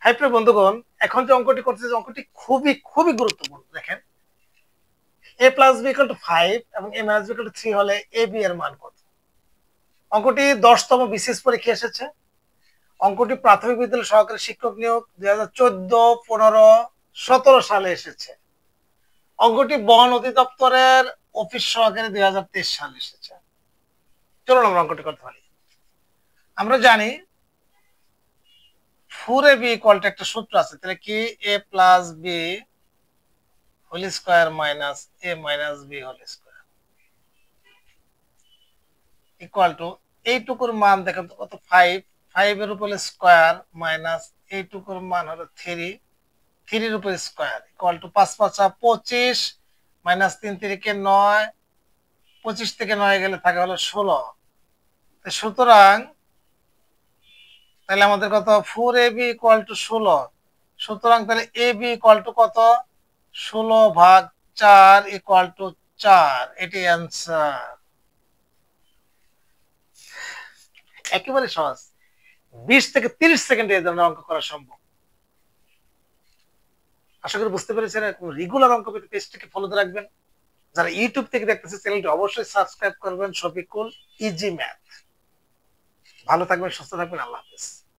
High প্রিয় বন্ধুগণ, এখন যে অঙ্কটি করতেছে অঙ্কটি খুবই খুবই গুরুত্বপূর্ণ। দেখেন, a plus B equal to 5 এবং a minus B equal to 3 হলে a b এর মান কত? অঙ্কটি 10তম বিসিএস পরীক্ষায় এসেছে। অঙ্কটি প্রাথমিক বিদ্যালয় সহকারী শিক্ষক নিয়োগ 2014, 15, 17 সালে এসেছে। অঙ্কটি বন অধিদপ্তরের অফিস সহকারী 2023 সালে এসেছে। চলুন আমরা অঙ্কটি করতে পারি। আমরা জানি 4ab ইকুয়াল টু একটা সূত্র আছে, তাহলে কি a plus B whole square minus a minus B whole square equal to এইটুকুর মান দেখেন তো কত, 5 এর উপরে স্কয়ার মাইনাস এইটুকুর মান হলো 3 এর উপরে স্কয়ার ইকুয়াল টু 5 5 25 মাইনাস 3 3 9, 25 থেকে 9 গেলে থাকে হলো 16। সুতরাং তাহলে আমাদের কত, 4ab ইকুয়াল টু 16। সুতরাং তাহলে ab ইকুয়াল টু কত, 16/4 ইকুয়াল টু 4। এটি অ্যান্সার। একেবারে সহজ, 20 থেকে 30 সেকেন্ডে এই ধরনের অঙ্ক করা সম্ভব। আশা করি বুঝতে পেরেছেন। এরকম রেগুলার অঙ্ক পেতে পেজটিকে ফলো রাখবেন। যারা ইউটিউব থেকে দেখতেছে চ্যানেলটি অবশ্যই সাবস্ক্রাইব করবেন। Shafiqul easy math. ভালো থাকবেন, সুস্থ থাকবেন। আল্লাহ হাফেজ।